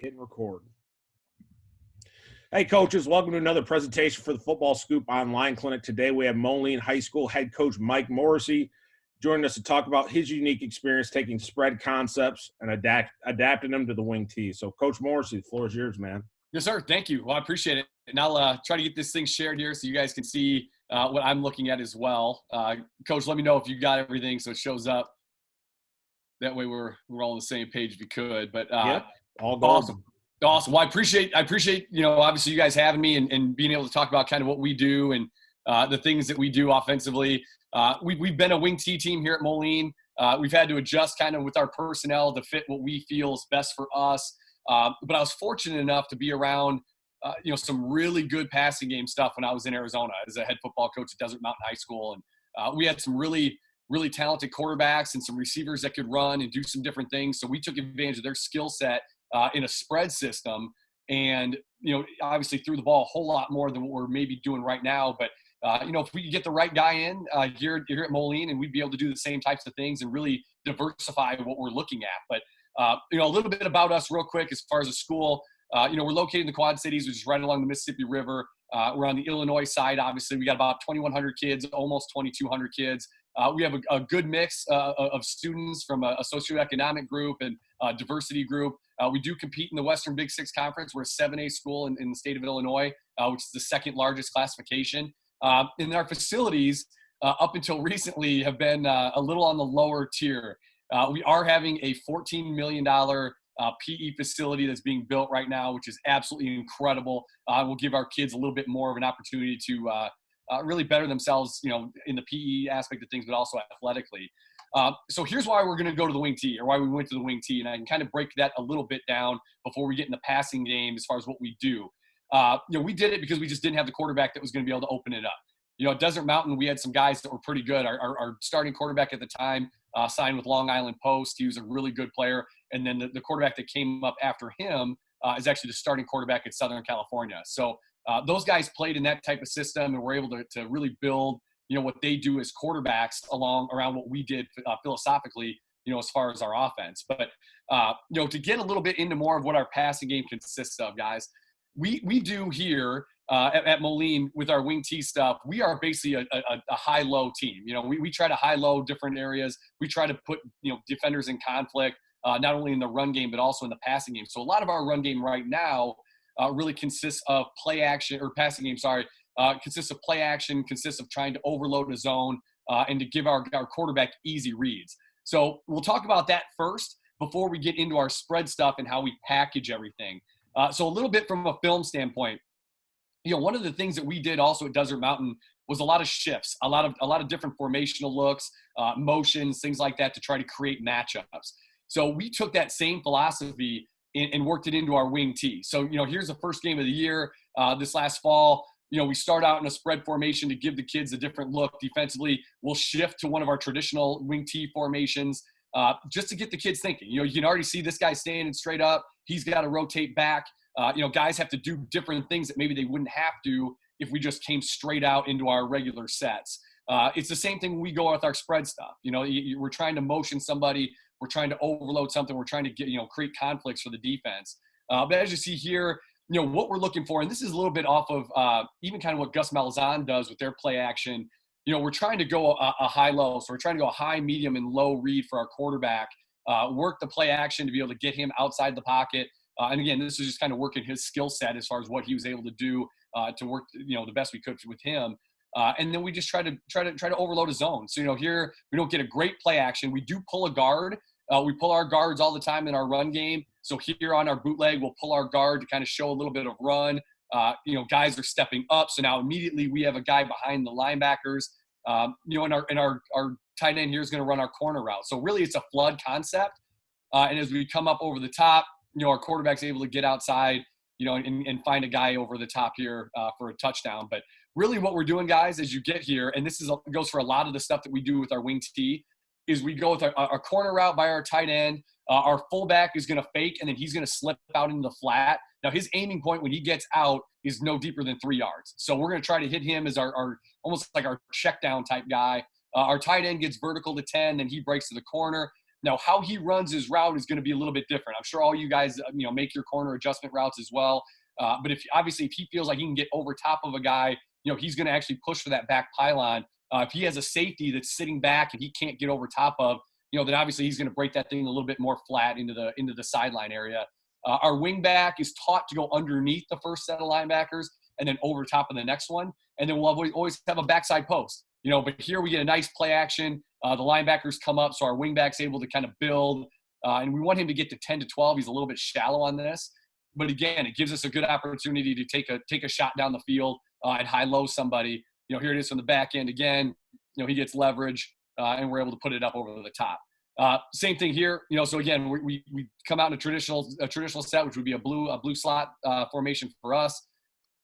Hit and record. Hey, coaches, welcome to another presentation for the Football Scoop Online Clinic. Today we have Moline High School head coach Mike Morrissey joining us to talk about his unique experience taking spread concepts and adapting them to the wing tee. So, Coach Morrissey, the floor is yours, man. Yes, sir. Thank you. Well, I appreciate it. And I'll try to get this thing shared here so you guys can see what I'm looking at as well. Coach, let me know if you got everything so it shows up. That way we're all on the same page if you could. But yeah, all good. Awesome. Well, I appreciate, obviously you guys having me and being able to talk about kind of what we do and the things that we do offensively. We've been a wing tee team here at Moline. We've had to adjust kind of with our personnel to fit what we feel is best for us. But I was fortunate enough to be around, some really good passing game stuff when I was in Arizona as a head football coach at Desert Mountain High School. And we had some really talented quarterbacks and some receivers that could run and do some different things. So we took advantage of their skill set in a spread system and, obviously threw the ball a whole lot more than what we're maybe doing right now. But, if we could get the right guy in here at Moline, and we'd be able to do the same types of things and really diversify what we're looking at. But, a little bit about us real quick as far as a school. We're located in the Quad Cities, which is right along the Mississippi River. We're on the Illinois side, obviously. We got about 2,100 kids, almost 2,200 kids. We have a good mix of students from a socioeconomic group and diversity group. We do compete in the Western Big Six Conference. We're a 7A school in the state of Illinois, which is the second largest classification. And our facilities, up until recently, have been a little on the lower tier. We are having a $14 million PE facility that's being built right now, which is absolutely incredible. We'll give our kids a little bit more of an opportunity to really better themselves, in the PE aspect of things, but also athletically. So here's why we're going to go to the wing tee, or why we went to the wing tee. And I can kind of break that a little bit down before we get in the passing game as far as what we do. We did it because we just didn't have the quarterback that was going to be able to open it up. At Desert Mountain, we had some guys that were pretty good. Our starting quarterback at the time signed with Long Island Post. He was a really good player. And then the quarterback that came up after him is actually the starting quarterback at Southern California. So those guys played in that type of system and were able to really build, what they do as quarterbacks around what we did philosophically, as far as our offense. But, to get a little bit into more of what our passing game consists of, guys, we do here at Moline with our wing tee stuff. We are basically a high-low team. We try to high-low different areas. We try to put, defenders in conflict, not only in the run game, but also in the passing game. So a lot of our run game right now really consists of consists of play action, consists of trying to overload a zone and to give our quarterback easy reads. So we'll talk about that first before we get into our spread stuff and how we package everything. So a little bit from a film standpoint, one of the things that we did also at Desert Mountain was a lot of shifts, a lot of different formational looks, motions, things like that to try to create matchups. So we took that same philosophy and worked it into our wing tee. So, here's the first game of the year this last fall. We start out in a spread formation to give the kids a different look defensively. We'll shift to one of our traditional wing tee formations just to get the kids thinking. You can already see this guy standing straight up. He's got to rotate back. Guys have to do different things that maybe they wouldn't have to if we just came straight out into our regular sets. It's the same thing when we go with our spread stuff. We're trying to motion somebody. We're trying to overload something. We're trying to get, create conflicts for the defense. But as you see here, what we're looking for, and this is a little bit off of even kind of what Gus Malzahn does with their play action. We're trying to go a high-low. So we're trying to go high, medium, and low read for our quarterback, work the play action to be able to get him outside the pocket. And again, this is just kind of working his skill set as far as what he was able to do to work, the best we could with him. And then we just try to overload a zone. So, here we don't get a great play action. We do pull a guard. We pull our guards all the time in our run game. So here on our bootleg, we'll pull our guard to kind of show a little bit of run. Guys are stepping up. So now immediately we have a guy behind the linebackers. And our tight end here is going to run our corner route. So really it's a flood concept. And as we come up over the top, our quarterback's able to get outside, and find a guy over the top here for a touchdown. But really what we're doing, guys, as you get here, and this goes for a lot of the stuff that we do with our wing tee, is we go with our corner route by our tight end. Our fullback is going to fake, and then he's going to slip out into the flat. Now, his aiming point when he gets out is no deeper than 3 yards. So we're going to try to hit him as our almost like our check down type guy. Our tight end gets vertical to 10, then he breaks to the corner. Now, how he runs his route is going to be a little bit different. I'm sure all you guys, make your corner adjustment routes as well. But if he feels like he can get over top of a guy, he's going to actually push for that back pylon. If he has a safety that's sitting back and he can't get over top of, then obviously he's going to break that thing a little bit more flat into the sideline area. Our wing back is taught to go underneath the first set of linebackers and then over top of the next one. And then we'll always have a backside post, but here we get a nice play action. The linebackers come up, so our wing back's able to kind of build. And we want him to get to 10 to 12. He's a little bit shallow on this. But again, it gives us a good opportunity to take a shot down the field and high-low somebody. Here it is from the back end again. He gets leverage, and we're able to put it up over the top. Same thing here. So again, we come out in a traditional set, which would be a blue slot formation for us.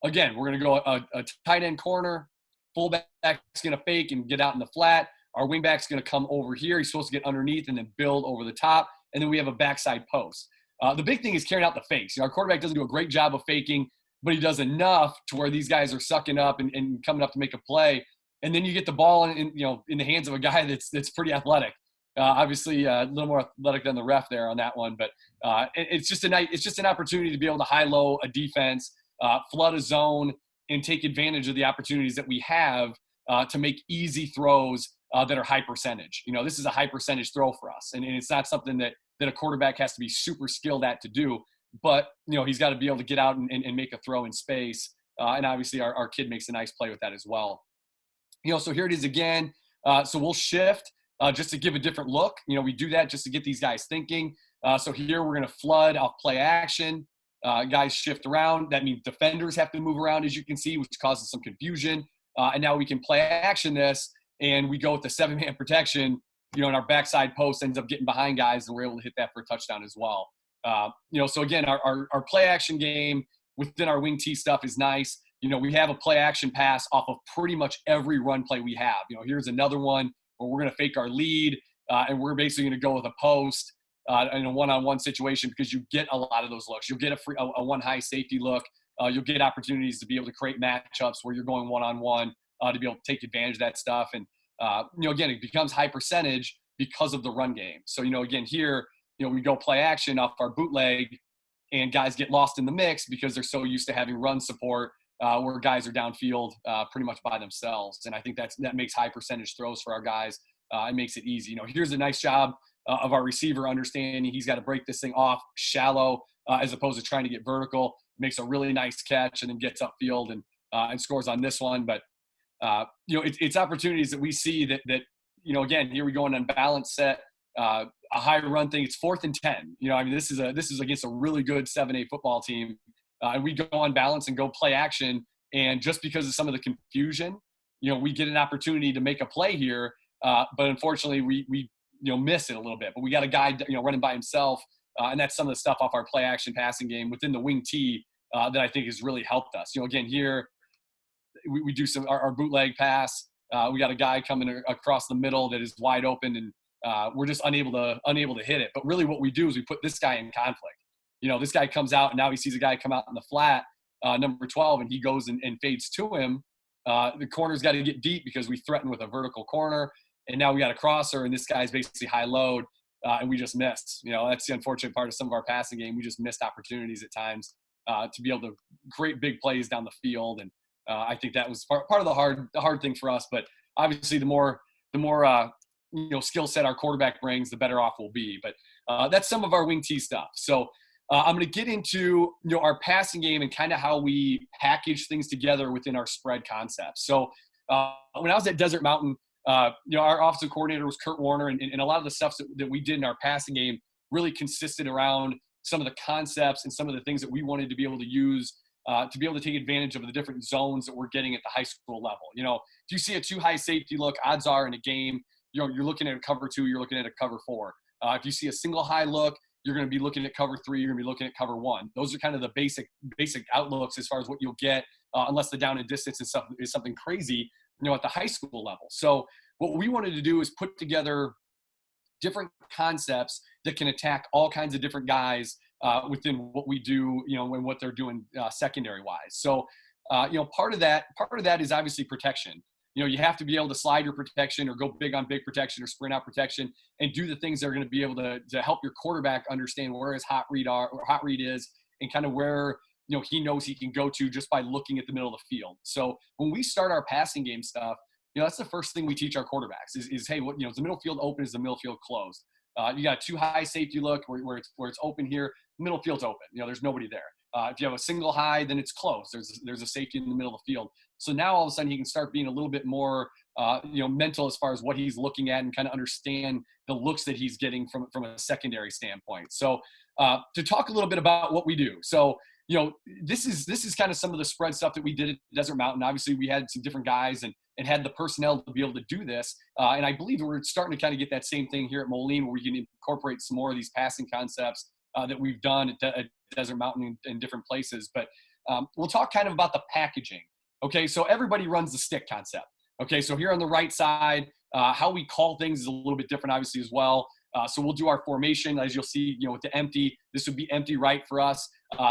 Again, we're going to go a tight end corner. Fullback's going to fake and get out in the flat. Our wingback's going to come over here. He's supposed to get underneath and then build over the top. And then we have a backside post. The big thing is carrying out the fakes. Our quarterback doesn't do a great job of faking, but he does enough to where these guys are sucking up and coming up to make a play. And then you get the ball in the hands of a guy that's pretty athletic. Obviously, a little more athletic than the ref there on that one. But it's just an opportunity to be able to high-low a defense, flood a zone, and take advantage of the opportunities that we have to make easy throws that are high percentage. This is a high percentage throw for us. And it's not something that a quarterback has to be super skilled at to do. But, he's got to be able to get out and make a throw in space. And obviously our kid makes a nice play with that as well. So here it is again. So we'll shift just to give a different look. We do that just to get these guys thinking. So here we're going to flood off play action. Guys shift around. That means defenders have to move around, as you can see, which causes some confusion. And now we can play action this, and we go with the 7-man protection, and our backside post ends up getting behind guys, and we're able to hit that for a touchdown as well. So again, our play action game within our wing T stuff is nice. We have a play action pass off of pretty much every run play we have. Here's another one where we're going to fake our lead, and we're basically going to go with a post in a one-on-one situation because you get a lot of those looks. You'll get a one high safety look. You'll get opportunities to be able to create matchups where you're going one-on-one to be able to take advantage of that stuff. And, again, it becomes high percentage because of the run game. So, again, here, we go play action off our bootleg and guys get lost in the mix because they're so used to having run support where guys are downfield pretty much by themselves. And I think that makes high percentage throws for our guys. It makes it easy. Here's a nice job of our receiver understanding he's got to break this thing off shallow as opposed to trying to get vertical. Makes a really nice catch and then gets upfield and scores on this one. But, it's opportunities that we see that again, here we go in an unbalanced set, a high run thing. It's 4th and 10. This is against a really good 7A football team. And we go on balance and go play action. And just because of some of the confusion, we get an opportunity to make a play here. But unfortunately, we miss it a little bit. But we got a guy, running by himself. And that's some of the stuff off our play action passing game within the wing T that I think has really helped us. Again, here we do our bootleg pass. We got a guy coming across the middle that is wide open, and we're just unable to hit it. But really what we do is we put this guy in conflict. This guy comes out, and now he sees a guy come out in the flat, number 12, and he goes and fades to him. The corner's got to get deep because we threaten with a vertical corner, and now we got a crosser, and this guy's basically high load, and we just missed. That's the unfortunate part of some of our passing game. We just missed opportunities at times to be able to create big plays down the field, and I think that was part of the hard thing for us. But obviously, the more skill set our quarterback brings, the better off we'll be. But that's some of our wing T stuff. So I'm going to get into our passing game and kind of how we package things together within our spread concepts. So when I was at Desert Mountain, our offensive coordinator was Kurt Warner, and a lot of the stuff that we did in our passing game really consisted around some of the concepts and some of the things that we wanted to be able to use to be able to take advantage of the different zones that we're getting at the high school level. If you see a too high safety look, odds are in a game, you're looking at a cover 2, you're looking at a cover 4. If you see a single high look, you're going to be looking at cover 3, you're going to be looking at cover 1. Those are kind of the basic outlooks as far as what you'll get, unless the down and distance is something crazy, at the high school level. So what we wanted to do is put together different concepts that can attack all kinds of different guys within what we do, and what they're doing secondary wise. So, part of that is obviously protection. you have to be able to slide your protection or go big on big protection or sprint out protection and do the things that are going to be able to help your quarterback understand where his hot read is and kind of where, he knows he can go to just by looking at the middle of the field. So when we start our passing game stuff, that's the first thing we teach our quarterbacks is hey, is the middle field open? Is the middle field closed? You got a too high safety look where it's open here. Middle field's open. There's nobody there. If you have a single high, then it's closed. There's a safety in the middle of the field. So now all of a sudden he can start being a little bit more, mental as far as what he's looking at and kind of understand the looks that he's getting from a secondary standpoint. So to talk a little bit about what we do. So, this is kind of some of the spread stuff that we did at Desert Mountain. Obviously, we had some different guys and had the personnel to be able to do this. And I believe we're starting to kind of get that same thing here at Moline where we can incorporate some more of these passing concepts that we've done at Desert Mountain in different places. But we'll talk kind of about the packaging. Okay, so everybody runs the stick concept. Okay, so here on the right side, how we call things is a little bit different, obviously, as well. So we'll do our formation, as you'll see, with the empty. This would be empty right for us.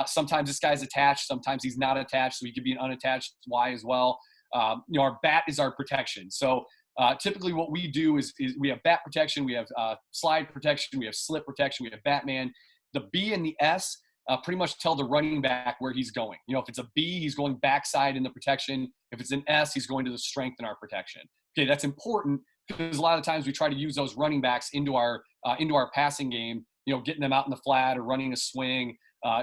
Sometimes this guy's attached. Sometimes he's not attached, so he could be an unattached Y as well. Our bat is our protection. So typically what we do is we have bat protection, we have slide protection, we have slip protection, we have Batman. The B and the S pretty much tell the running back where he's going. If it's a B, he's going backside in the protection. If it's an S, he's going to the strength in our protection. Okay, that's important because a lot of times we try to use those running backs into our passing game, getting them out in the flat or running a swing,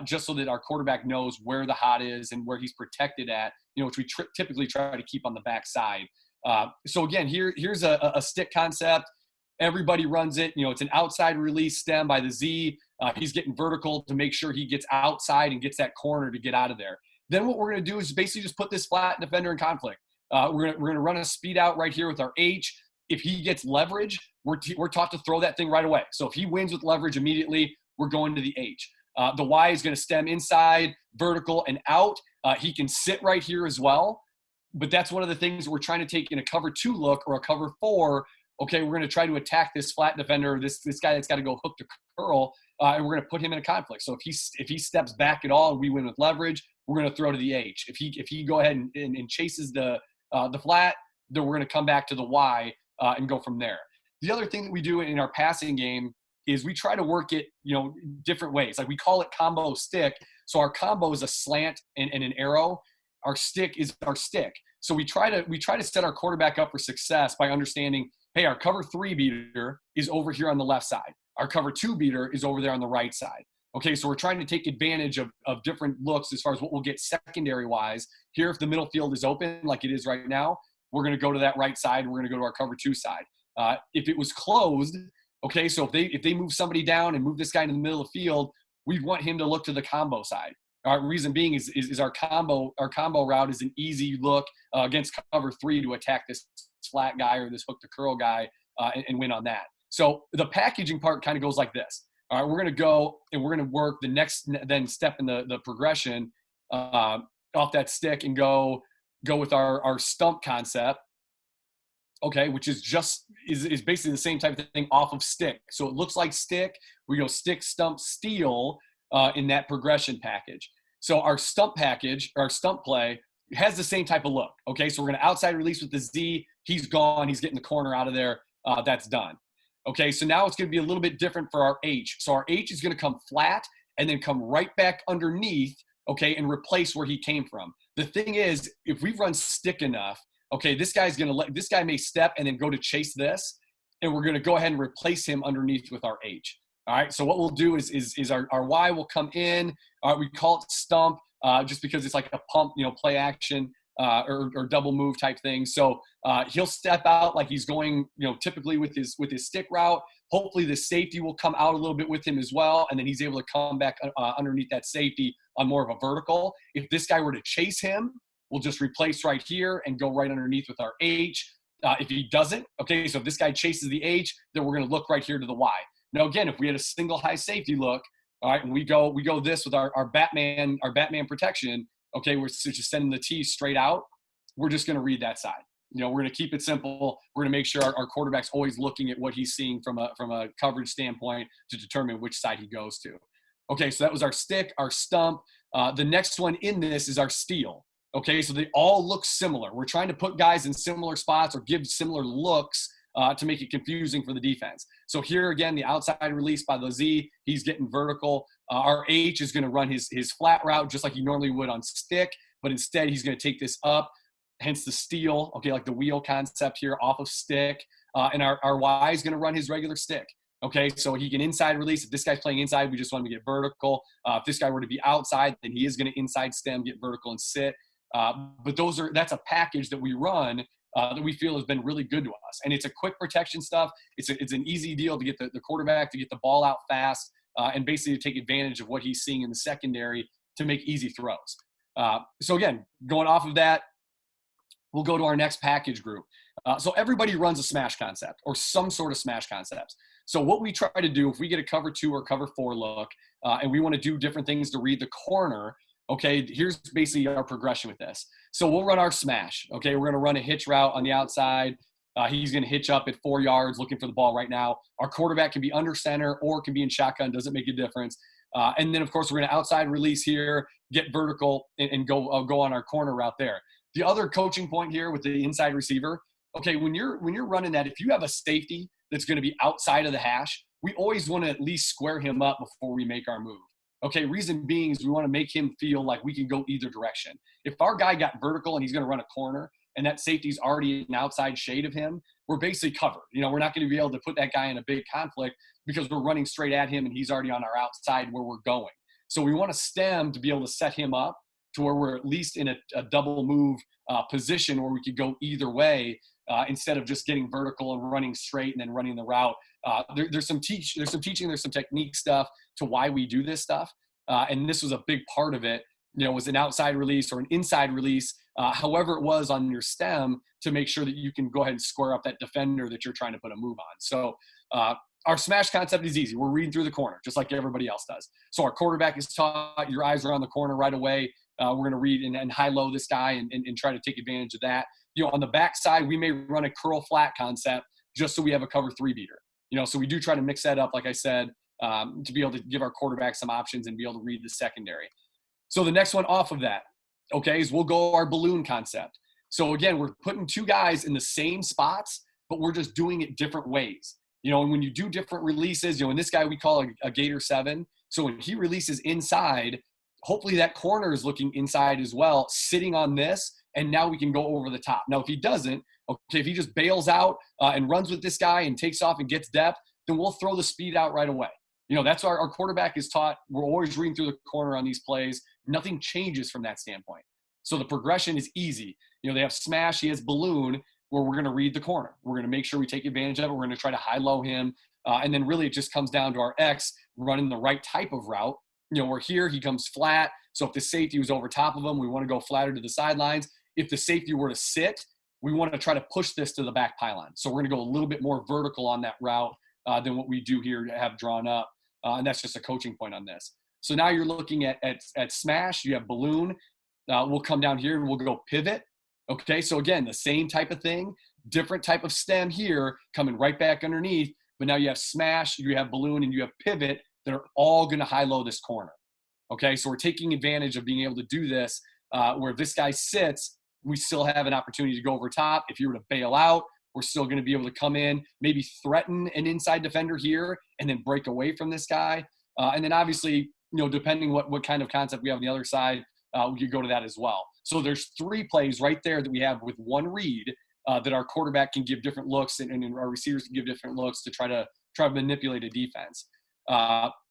just so that our quarterback knows where the hot is and where he's protected at, which we typically try to keep on the backside. So again, here's a stick concept. Everybody runs it. It's an outside release stem by the Z. He's getting vertical to make sure he gets outside and gets that corner to get out of there. Then what we're going to do is basically just put this flat defender in conflict. We're going to run a speed out right here with our H. If he gets leverage, we're taught to throw that thing right away. So if he wins with leverage immediately, we're going to the H. The Y is going to stem inside, vertical, and out. He can sit right here as well. But that's one of the things we're trying to take in a cover 2 look or a cover 4. Okay, we're going to try to attack this flat defender, this guy that's got to go hook to curl, and we're going to put him in a conflict. So if he steps back at all and we win with leverage, we're going to throw to the H. If he go ahead and chases the flat, then we're going to come back to the Y and go from there. The other thing that we do in our passing game is we try to work it, different ways. Like we call it combo stick. So our combo is a slant and an arrow. Our stick is our stick. So we try to set our quarterback up for success by understanding, hey, our cover 3 beater is over here on the left side. Our cover 2 beater is over there on the right side. Okay, so we're trying to take advantage of different looks as far as what we'll get secondary-wise. Here, if the middle field is open like it is right now, we're going to go to that right side. We're going to go to our cover 2 side. If it was closed, okay, so if they move somebody down and move this guy into the middle of the field, we'd want him to look to the combo side. Our reason being is our combo route is an easy look against cover 3 to attack this flat guy or this hook to curl guy and win on that. So the packaging part kind of goes like this. All right, we're going to go and we're going to work the next then step in the progression off that stick and go with our stump concept. Okay, which is basically the same type of thing off of stick. So it looks like stick. We go stick, stump, steal in that progression package. So our stump package, or our stump play, has the same type of look. Okay, so we're going to outside release with the Z. He's gone. He's getting the corner out of there. That's done. Okay, so now it's going to be a little bit different for our H. So our H is going to come flat and then come right back underneath, okay, and replace where he came from. The thing is, if we run stick enough, okay, this guy may step and then go to chase this, and we're going to go ahead and replace him underneath with our H. All right, so what we'll do is our Y will come in. We call it stump just because it's like a pump, play action or double move type thing. So he'll step out like he's going, typically with his stick route. Hopefully the safety will come out a little bit with him as well, and then he's able to come back underneath that safety on more of a vertical. If this guy were to chase him, we'll just replace right here and go right underneath with our H. If he doesn't, okay, so if this guy chases the H, then we're going to look right here to the Y. Now, again, if we had a single high safety look, all right, and we go this with our Batman protection, okay, we're just sending the T straight out. We're just going to read that side. We're going to keep it simple. We're going to make sure our quarterback's always looking at what he's seeing from a coverage standpoint to determine which side he goes to. Okay, so that was our stick, our stump. The next one in this is our steal. Okay, so they all look similar. We're trying to put guys in similar spots or give similar looks to make it confusing for the defense. So here again, the outside release by the Z, he's getting vertical. Our H is going to run his flat route just like he normally would on stick, but instead he's going to take this up, hence the steal, okay, like the wheel concept here off of stick. And our Y is going to run his regular stick. Okay, so he can inside release. If this guy's playing inside, we just want him to get vertical. If this guy were to be outside, then he is going to inside stem, get vertical, and sit. But that's a package that we run that we feel has been really good to us. And it's a quick protection stuff. It's an easy deal to get the quarterback to get the ball out fast and basically to take advantage of what he's seeing in the secondary to make easy throws. So again, going off of that, we'll go to our next package group. So everybody runs a smash concept or some sort of smash concepts. So what we try to do, if we get a cover 2 or cover 4 look, and we want to do different things to read the corner, okay, here's basically our progression with this. So we'll run our smash. Okay, we're going to run a hitch route on the outside. He's going to hitch up at 4 yards looking for the ball right now. Our quarterback can be under center or can be in shotgun. Doesn't make a difference. And then, of course, we're going to outside release here, get vertical, and go on our corner route there. The other coaching point here with the inside receiver, okay, when you're running that, if you have a safety that's going to be outside of the hash, we always want to at least square him up before we make our move. Okay, reason being is we want to make him feel like we can go either direction. If our guy got vertical and he's going to run a corner and that safety's already an outside shade of him, we're basically covered. We're not going to be able to put that guy in a big conflict because we're running straight at him and he's already on our outside where we're going. So we want to stem to be able to set him up to where we're at least in a double move position where we could go either way instead of just getting vertical and running straight and then running the route. There's some teaching, there's some technique stuff to why we do this stuff. And this was a big part of it, was an outside release or an inside release, however it was on your stem to make sure that you can go ahead and square up that defender that you're trying to put a move on. So our smash concept is easy. We're reading through the corner just like everybody else does. So our quarterback is taught, your eyes are on the corner right away. We're going to read and high-low this guy and try to take advantage of that. On the backside, we may run a curl flat concept just so we have a cover 3 beater. So we do try to mix that up, like I said, to be able to give our quarterback some options and be able to read the secondary. So the next one off of that, okay, is we'll go our balloon concept. So again, we're putting 2 guys in the same spots, but we're just doing it different ways. And when you do different releases, in this guy we call a Gator 7. So when he releases inside, hopefully that corner is looking inside as well, sitting on this, and now we can go over the top. Now, if he doesn't, okay, if he just bails out and runs with this guy and takes off and gets depth, then we'll throw the speed out right away. That's why our quarterback is taught. We're always reading through the corner on these plays. Nothing changes from that standpoint. So the progression is easy. They have smash, he has balloon, where we're going to read the corner. We're going to make sure we take advantage of it. We're going to try to high-low him. And then really it just comes down to our X running the right type of route. We're here, he comes flat. So if the safety was over top of him, we want to go flatter to the sidelines. If the safety were to sit, we want to try to push this to the back pylon. So we're going to go a little bit more vertical on that route than what we do here to have drawn up. And that's just a coaching point on this. So now you're looking at smash, you have balloon. We'll come down here and we'll go pivot. Okay, so again, the same type of thing, different type of stem here coming right back underneath. But now you have smash, you have balloon, and you have pivot that are all going to high-low this corner. Okay, so we're taking advantage of being able to do this where if this guy sits, we still have an opportunity to go over top. If you were to bail out, we're still going to be able to come in, maybe threaten an inside defender here and then break away from this guy. And then obviously, depending what kind of concept we have on the other side, we could go to that as well. So there's 3 plays right there that we have with one read that our quarterback can give different looks and our receivers can give different looks to try to manipulate a defense.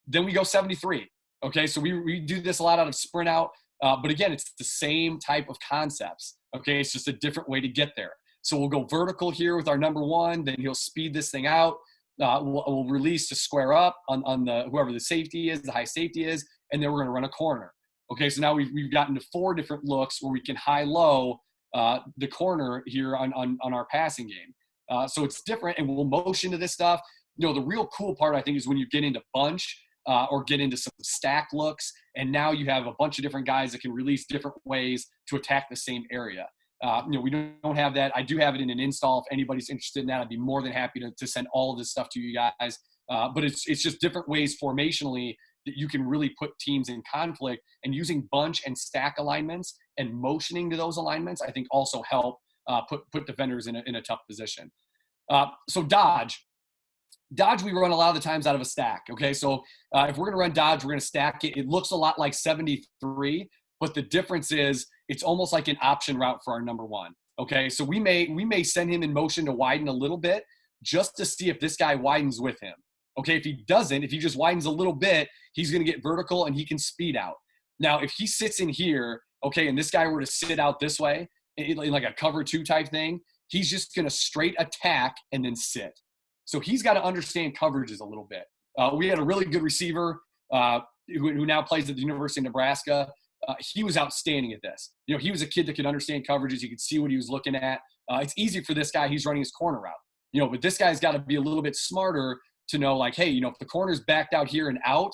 Then we go 73. Okay, so we do this a lot out of sprint out. But again, it's the same type of concepts. Okay, it's just a different way to get there. So we'll go vertical here with our number 1. Then he'll speed this thing out. We'll release to square up on the whoever the safety is, the high safety is, and then we're going to run a corner. Okay, so now we've gotten to 4 different looks where we can high-low the corner here on our passing game. So it's different, and we'll motion to this stuff. The real cool part, I think, is when you get into bunch or get into some stack looks, and now you have a bunch of different guys that can release different ways to attack the same area. We don't have that. I do have it in an install. If anybody's interested in that, I'd be more than happy to send all of this stuff to you guys. But it's just different ways formationally that you can really put teams in conflict. And using bunch and stack alignments and motioning to those alignments, I think also help put defenders in a tough position. So dodge, we run a lot of the times out of a stack. Okay, so if we're going to run dodge, we're going to stack it. It looks a lot like 73, but the difference is it's almost like an option route for our number one. Okay, so we may send him in motion to widen a little bit just to see if this guy widens with him. Okay, if he doesn't, if he just widens a little bit, he's going to get vertical and he can speed out. Now, if he sits in here, okay, and this guy were to sit out this way, in like a cover two type thing, he's just going to straight attack and then sit. So he's got to understand coverages a little bit. We had a really good receiver who now plays at the University of Nebraska. He was outstanding at this. You know, he was a kid that could understand coverages. You could see what he was looking at. It's easy for this guy. He's running his corner route. You know, but this guy's got to be a little bit smarter to know, like, hey, you know, if the corner's backed out here and out,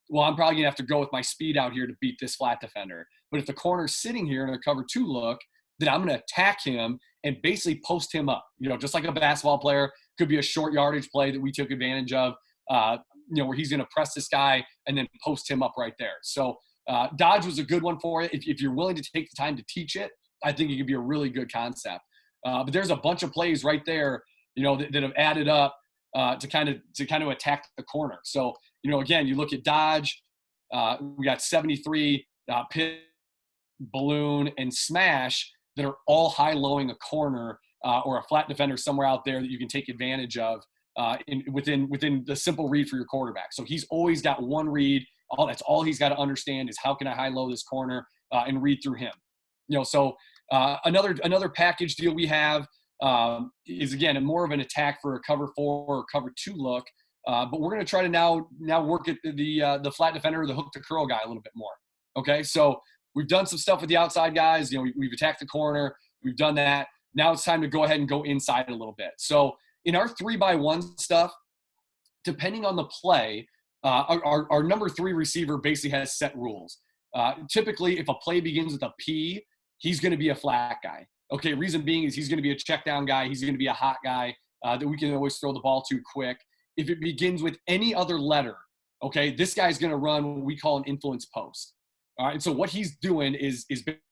well, I'm probably going to have to go with my speed out here to beat this flat defender. But if the corner's sitting here in a cover two look, then I'm going to attack him and basically post him up. You know, just like a basketball player, could be a short yardage play that we took advantage of, you know, where he's going to press this guy and then post him up right there. So dodge was a good one for it. If you're willing to take the time to teach it, I think it could be a really good concept. But there's a bunch of plays right there, you know, that have added up to kind of attack the corner. So, you know, again, you look at dodge, we got 73, pit, balloon, and smash that are all high-lowing a corner or a flat defender somewhere out there that you can take advantage of within the simple read for your quarterback. So he's always got one read. That's all he's got to understand is how can I high-low this corner and read through him. You know, so another package deal we have is, again, more of an attack for a cover 4 or cover 2 look. But we're going to try to now work at the flat defender or the hook to curl guy a little bit more. Okay, so we've done some stuff with the outside guys. You know, we've attacked the corner. We've done that. Now it's time to go ahead and go inside a little bit. So in our 3x1 stuff, depending on the play, our number 3 receiver basically has set rules. Typically, if a play begins with a P, he's going to be a flat guy. Okay, reason being is he's going to be a check down guy. He's going to be a hot guy that we can always throw the ball to quick. If it begins with any other letter, okay, this guy's going to run what we call an influence post. All right, and so what he's doing is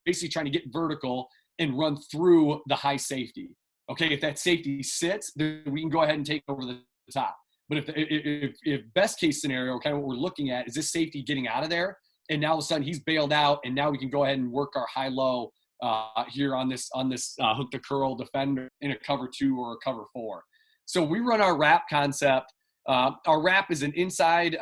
basically trying to get vertical and run through the high safety. Okay, if that safety sits, then we can go ahead and take over the top. But if best case scenario, kind of what we're looking at is this safety getting out of there, and now all of a sudden he's bailed out, and now we can go ahead and work our high-low here on this hook to curl defender in a cover 2 or a cover 4. So we run our wrap concept. Our wrap is an inside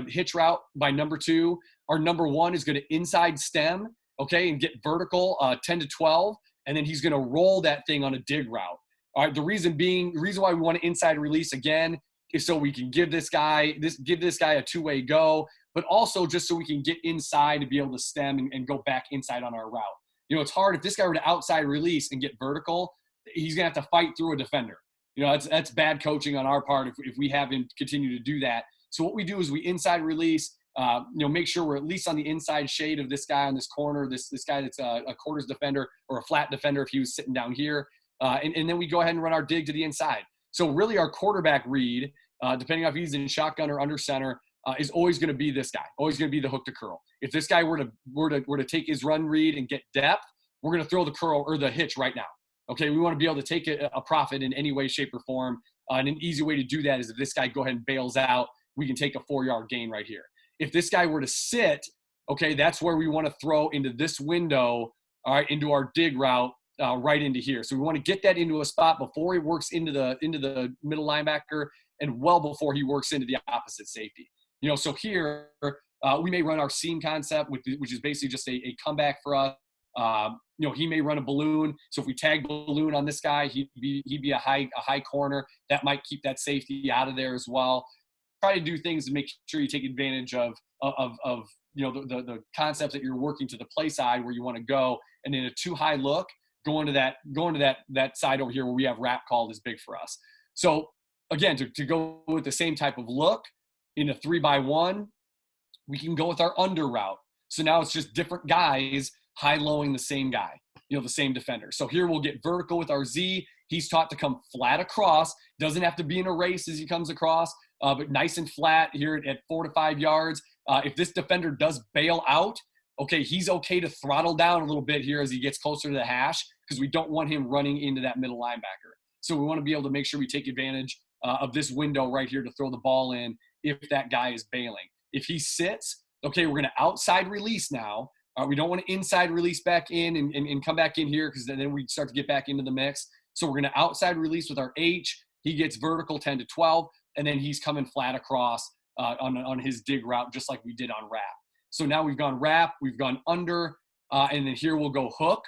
hitch route by number 2. Our number 1 is going to inside stem, okay, and get vertical 10 to 12, and then he's going to roll that thing on a dig route. All right, the reason why we want to inside release again is so we can give this guy a two-way go, but also just so we can get inside to be able to stem and go back inside on our route. You know, it's hard if this guy were to outside release and get vertical, he's going to have to fight through a defender. You know, that's bad coaching on our part if we have him continue to do that. So what we do is we inside release, you know, make sure we're at least on the inside shade of this guy on this corner, this guy that's a quarters defender or a flat defender if he was sitting down here. And then we go ahead and run our dig to the inside. So really our quarterback read, depending on if he's in shotgun or under center, is always going to be this guy, always going to be the hook to curl. If this guy were to take his run read and get depth, we're going to throw the curl or the hitch right now. Okay, we want to be able to take a profit in any way, shape, or form. And an easy way to do that is if this guy go ahead and bails out, we can take a 4-yard gain right here. If this guy were to sit, okay, that's where we want to throw into this window, all right, into our dig route, right into here. So we want to get that into a spot before he works into the middle linebacker and well before he works into the opposite safety. You know, so here we may run our seam concept, which is basically just a comeback for us. You know, he may run a balloon. So if we tag balloon on this guy, he'd be a high corner. That might keep that safety out of there as well. Try to do things to make sure you take advantage of you know the concepts that you're working to the play side where you want to go, and in a too high look, going to that side over here where we have wrap called is big for us. So again, to go with the same type of look in a 3x1, we can go with our under route. So now it's just different guys high-lowing the same guy, you know, the same defender. So here we'll get vertical with our Z. He's taught to come flat across. Doesn't have to be in a race as he comes across. but nice and flat here at 4 to 5 yards. If this defender does bail out, okay, he's okay to throttle down a little bit here as he gets closer to the hash, because we don't want him running into that middle linebacker. So we want to be able to make sure we take advantage of this window right here to throw the ball in if that guy is bailing. If he sits, okay, we're going to outside release now. We don't want to inside release back in and come back in here, because then we start to get back into the mix. So we're going to outside release with our H. He gets vertical 10 to 12, and then he's coming flat across on his dig route, just like we did on wrap. So now we've gone wrap, we've gone under, and then here we'll go hook,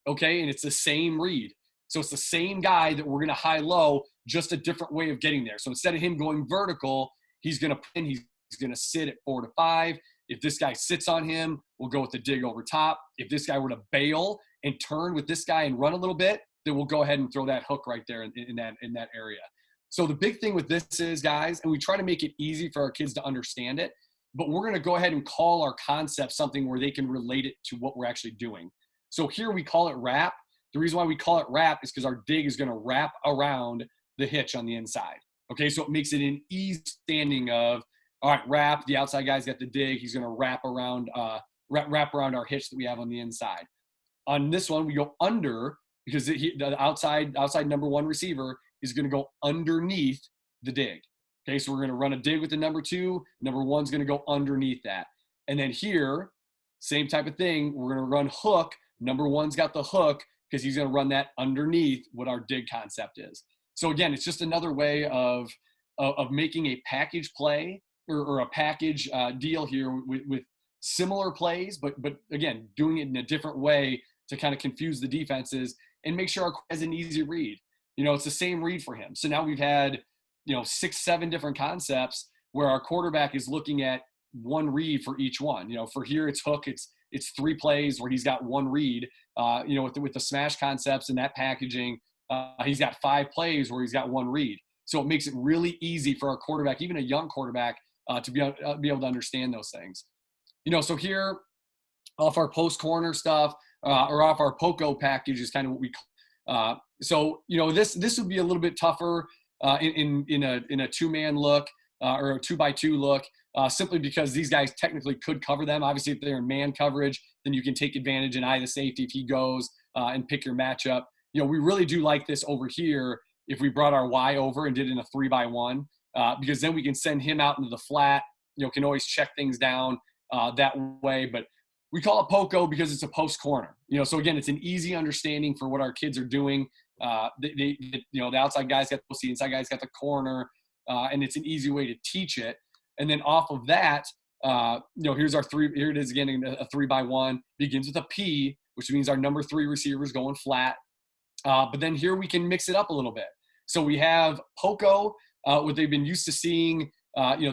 okay? And it's the same read. So it's the same guy that we're going to high-low, just a different way of getting there. So instead of him going vertical, he's going to pin, he's going to sit at 4 to 5. If this guy sits on him, we'll go with the dig over top. If this guy were to bail and turn with this guy and run a little bit, then we'll go ahead and throw that hook right there in that area. So the big thing with this is, guys, and we try to make it easy for our kids to understand it, but we're going to go ahead and call our concept something where they can relate it to what we're actually doing. So here we call it wrap. The reason why we call it wrap is because our dig is going to wrap around the hitch on the inside. Okay, so it makes it an easy standing of, all right, wrap, the outside guy's got the dig, he's going to wrap around our hitch that we have on the inside. On this one, we go under, because the outside number one receiver is going to go underneath the dig. Okay, so we're going to run a dig with the number 2. Number 1's going to go underneath that. And then here, same type of thing, we're going to run hook. Number 1's got the hook because he's going to run that underneath what our dig concept is. So again, it's just another way of making a package play or a package deal here with similar plays, but again, doing it in a different way to kind of confuse the defenses and make sure our has an easy read. It's the same read for him. So now we've had 6-7 different concepts where our quarterback is looking at one read for each one. For here it's hook, it's 3 plays where he's got one read. With the smash concepts and that packaging, he's got 5 plays where he's got one read. So it makes it really easy for our quarterback, even a young quarterback, to be able to understand those things. So here off our post corner stuff or off our POCO package is kind of what we. This would be a little bit tougher in a 2-man look or a 2x2 look, simply because these guys technically could cover them. Obviously, if they're in man coverage, then you can take advantage and eye the safety if he goes and pick your matchup. We really do like this over here if we brought our Y over and did it in a 3x1, because then we can send him out into the flat. Can always check things down that way. But we call it POCO because it's a post corner. So again, it's an easy understanding for what our kids are doing. The outside guys got the post, the inside guys got the corner, and it's an easy way to teach it. And then off of that, here's our 3. Here it is again, a 3x1 begins with a P, which means our number 3 receiver is going flat. But then here we can mix it up a little bit. So we have POCO, what they've been used to seeing.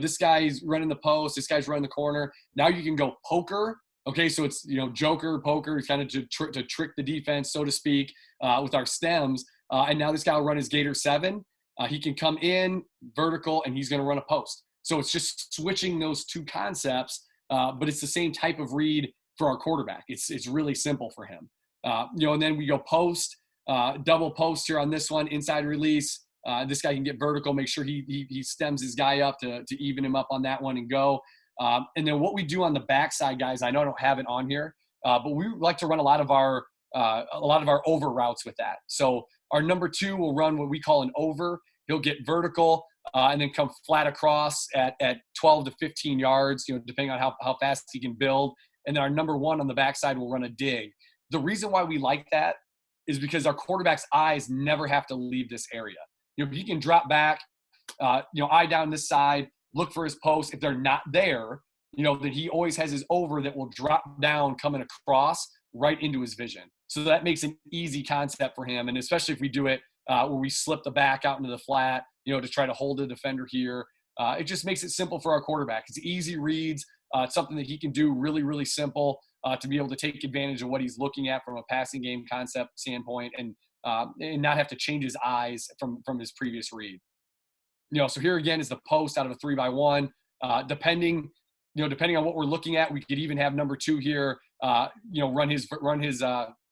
This guy's running the post, this guy's running the corner. Now you can go poker. Okay, so it's, joker, poker, kind of to trick the defense, so to speak, with our stems. And now this guy will run his Gator 7. He can come in vertical, and he's going to run a post. So it's just switching those 2 concepts, but it's the same type of read for our quarterback. It's really simple for him. And then we go post, double post here on this one, inside release. This guy can get vertical, make sure he stems his guy up to even him up on that one and go. And then what we do on the backside, guys, I know I don't have it on here, but we like to run a lot of our over routes with that. So our number 2 will run what we call an over. He'll get vertical and then come flat across at 12 to 15 yards, depending on how fast he can build. And then our number 1 on the backside will run a dig. The reason why we like that is because our quarterback's eyes never have to leave this area. He can drop back, eye down this side, look for his post. If they're not there, then he always has his over that will drop down coming across right into his vision. So that makes an easy concept for him. And especially if we do it where we slip the back out into the flat, to try to hold the defender here. It just makes it simple for our quarterback. It's easy reads. It's something that he can do really, really simple to be able to take advantage of what he's looking at from a passing game concept standpoint and not have to change his eyes from his previous read. So here again is the post out of a 3x1. Depending on what we're looking at, we could even have number 2 here, run his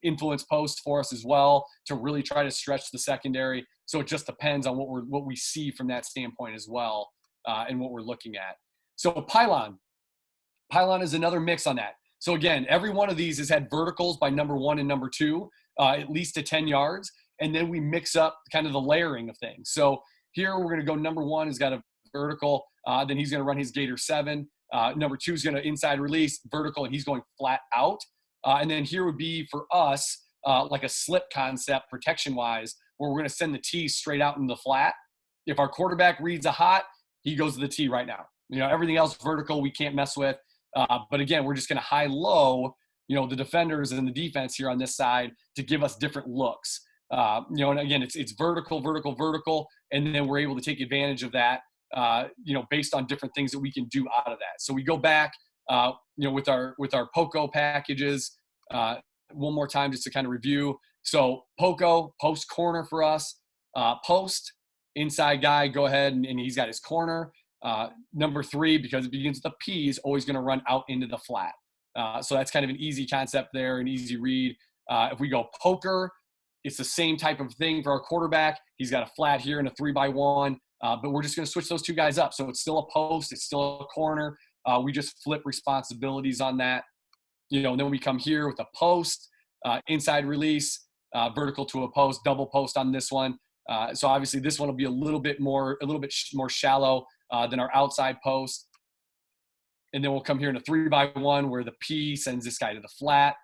influence post for us as well to really try to stretch the secondary. So it just depends on what we see from that standpoint as well. and what we're looking at. So pylon is another mix on that. So again, every one of these has had verticals by number 1 and number 2, at least to 10 yards. And then we mix up kind of the layering of things. So here we're going to go number 1 has got a vertical. Then he's going to run his Gator 7. Number 2 is going to inside release, vertical, and he's going flat out. And then here would be for us like a slip concept protection-wise, where we're going to send the tee straight out into the flat. If our quarterback reads a hot, he goes to the tee right now. Everything else vertical we can't mess with. But again, we're just going to high-low, the defenders and the defense here on this side to give us different looks. And again, it's vertical, vertical, vertical, and then we're able to take advantage of that, based on different things that we can do out of that. So we go back, with our POCO packages, one more time just to kind of review. So POCO, post corner for us, post, inside guy, go ahead and he's got his corner. Number 3, because it begins with a P, is always going to run out into the flat. So that's kind of an easy concept there, an easy read. If we go poker, it's the same type of thing for our quarterback. He's got a flat here and a 3x1, but we're just going to switch those 2 guys up. So it's still a post, it's still a corner. We just flip responsibilities on that. And then we come here with a post, inside release, vertical to a post, double post on this one. So obviously this one will be a little bit more shallow than our outside post. And then we'll come here in a 3x1 where the P sends this guy to the flat.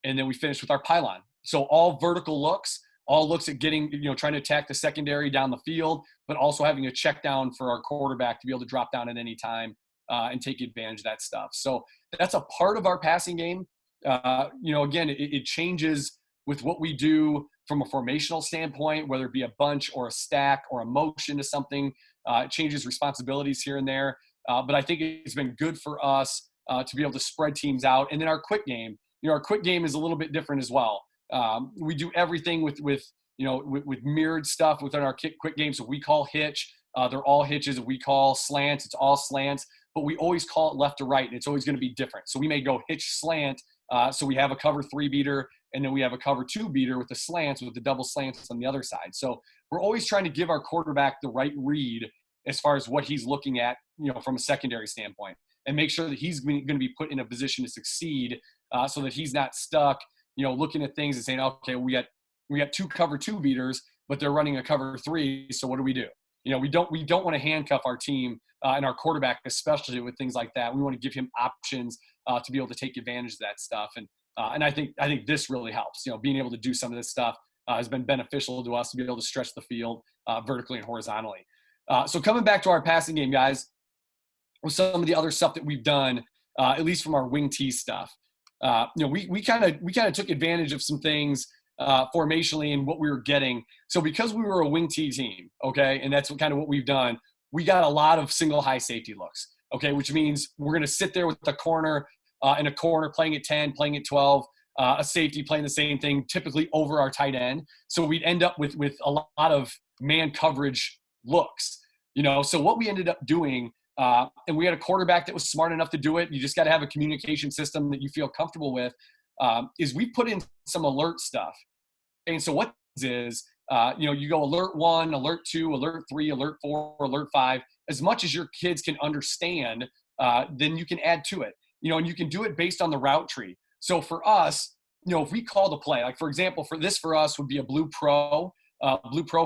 And then we finish with our pylon. So all vertical looks, all looks at getting, trying to attack the secondary down the field, but also having a check down for our quarterback to be able to drop down at any time and take advantage of that stuff. So that's a part of our passing game. Again, it changes with what we do from a formational standpoint, whether it be a bunch or a stack or a motion to something. It changes responsibilities here and there. But I think it's been good for us to be able to spread teams out. And then our quick game, our quick game is a little bit different as well. We do everything with mirrored stuff within our quick game. So we call hitch. They're all hitches. We call slants. It's all slants. But we always call it left to right, and it's always going to be different. So we may go hitch slant. So we have a cover 3 beater, and then we have a cover 2 beater with the slants, with the double slants on the other side. So we're always trying to give our quarterback the right read as far as what he's looking at, from a secondary standpoint, and make sure that he's going to be put in a position to succeed, so that he's not stuck, looking at things and saying, okay, we got 2 cover 2 beaters, but they're running a cover 3. So what do? We don't want to handcuff our team and our quarterback, especially with things like that. We want to give him options to be able to take advantage of that stuff. And I think this really helps. Being able to do some of this stuff has been beneficial to us to be able to stretch the field vertically and horizontally. So coming back to our passing game, guys, with some of the other stuff that we've done, at least from our wing tee stuff, we kind of took advantage of some things formationally and what we were getting. So because we were a wing tee team, okay, and that's kind of what we've done, we got a lot of single high safety looks, okay, which means we're going to sit there with the corner in a corner playing at 10, playing at 12, a safety playing the same thing, typically over our tight end. So we'd end up with a lot of man coverage looks, So what we ended up doing, and we had a quarterback that was smart enough to do it. You just got to have a communication system that you feel comfortable with, is we put in some alert stuff. And so what is, you go alert 1, alert 2, alert 3, alert 4, alert 5, as much as your kids can understand, then you can add to it, and you can do it based on the route tree. So for us, if we call the play, like for example, for us would be a blue pro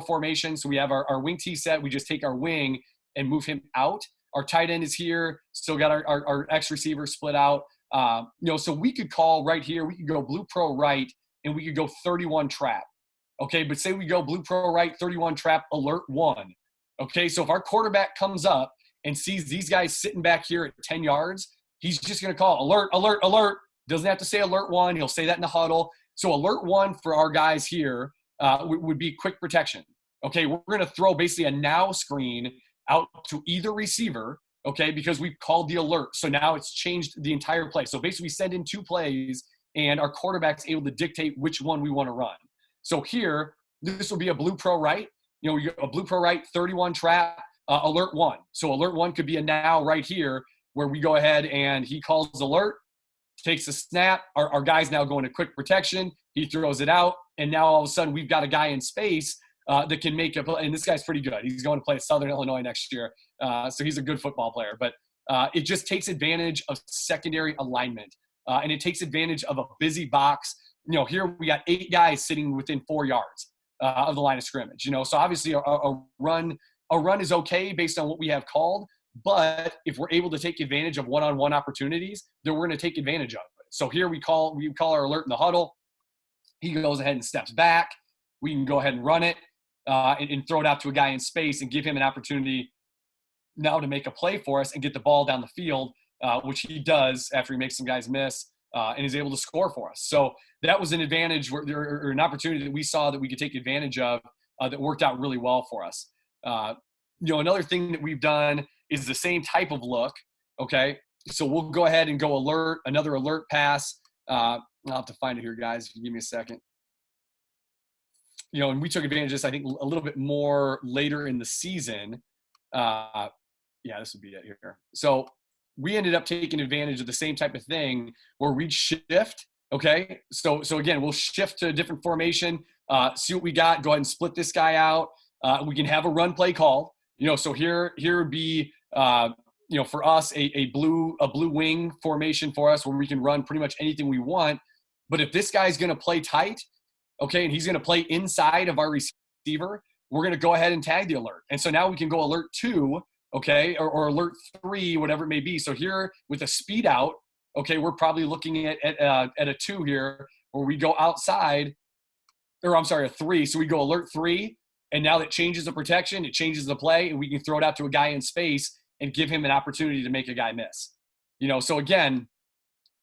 formation. So we have our wing tee set. We just take our wing and move him out. Our tight end is here. Still got our X receiver split out. So we could call right here. We could go blue pro right, and we could go 31 trap. Okay, but say we go blue pro right, 31 trap, alert 1. Okay, so if our quarterback comes up and sees these guys sitting back here at 10 yards, he's just going to call alert, alert, alert. Doesn't have to say alert 1. He'll say that in the huddle. So alert 1 for our guys here would be quick protection. Okay, we're going to throw basically a now screen out to either receiver, okay, because we've called the alert. So now it's changed the entire play. So basically we send in 2 plays, and our quarterback's able to dictate which one we want to run. So here, this will be a blue pro right. A blue pro right, 31 trap, alert 1. So alert 1 could be a now right here where we go ahead and he calls alert, takes a snap. Our guy's now going to quick protection. He throws it out, and now all of a sudden we've got a guy in space that can make a play. And this guy's pretty good. He's going to play at Southern Illinois next year. So he's a good football player. But it just takes advantage of secondary alignment. And it takes advantage of a busy box. Here we got 8 guys sitting within 4 yards of the line of scrimmage. So obviously a run is okay based on what we have called. But if we're able to take advantage of one-on-one opportunities, then we're going to take advantage of it. So here we call our alert in the huddle. He goes ahead and steps back. We can go ahead and run it and throw it out to a guy in space and give him an opportunity now to make a play for us and get the ball down the field, which he does after he makes some guys miss and is able to score for us. So that was an advantage or an opportunity that we saw that we could take advantage of that worked out really well for us. Another thing that we've done is the same type of look, okay? So we'll go ahead and go another alert pass. I'll have to find it here, guys, if you give me a second. And we took advantage of this, I think, a little bit more later in the season. This would be it here. So we ended up taking advantage of the same type of thing where we'd shift, okay? So again, we'll shift to a different formation, see what we got, go ahead and split this guy out. We can have a run play called. So here would be, for us, a blue wing formation for us where we can run pretty much anything we want. But if this guy's going to play tight, okay, and he's going to play inside of our receiver, we're going to go ahead and tag the alert. And so now we can go alert 2, okay, or alert 3, whatever it may be. So here with a speed out, okay, we're probably looking at a 2 here where we go outside, or I'm sorry, a 3. So we go alert 3, and now that changes the protection, it changes the play, and we can throw it out to a guy in space and give him an opportunity to make a guy miss. So again,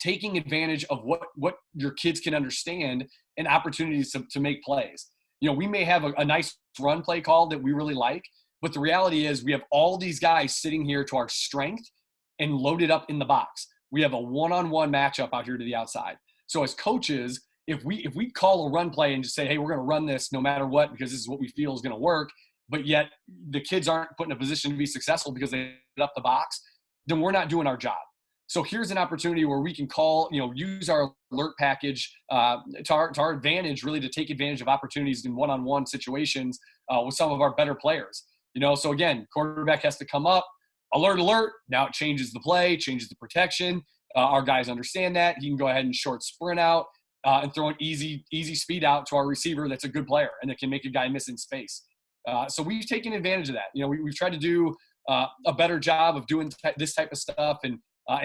taking advantage of what your kids can understand and opportunities to make plays. We may have a nice run play call that we really like, but the reality is we have all these guys sitting here to our strength and loaded up in the box. We have a one-on-one matchup out here to the outside. So as coaches, if we call a run play and just say, hey, we're going to run this no matter what because this is what we feel is going to work, but yet the kids aren't put in a position to be successful because they put up the box, then we're not doing our job. So here's an opportunity where we can call, use our alert package to our advantage, really, to take advantage of opportunities in one-on-one situations with some of our better players. So again, quarterback has to come up, alert. Now it changes the play, changes the protection. Our guys understand that. He can go ahead and short sprint out and throw an easy speed out to our receiver that's a good player and that can make a guy miss in space. So we've taken advantage of that. We've tried to do a better job of doing this type of stuff and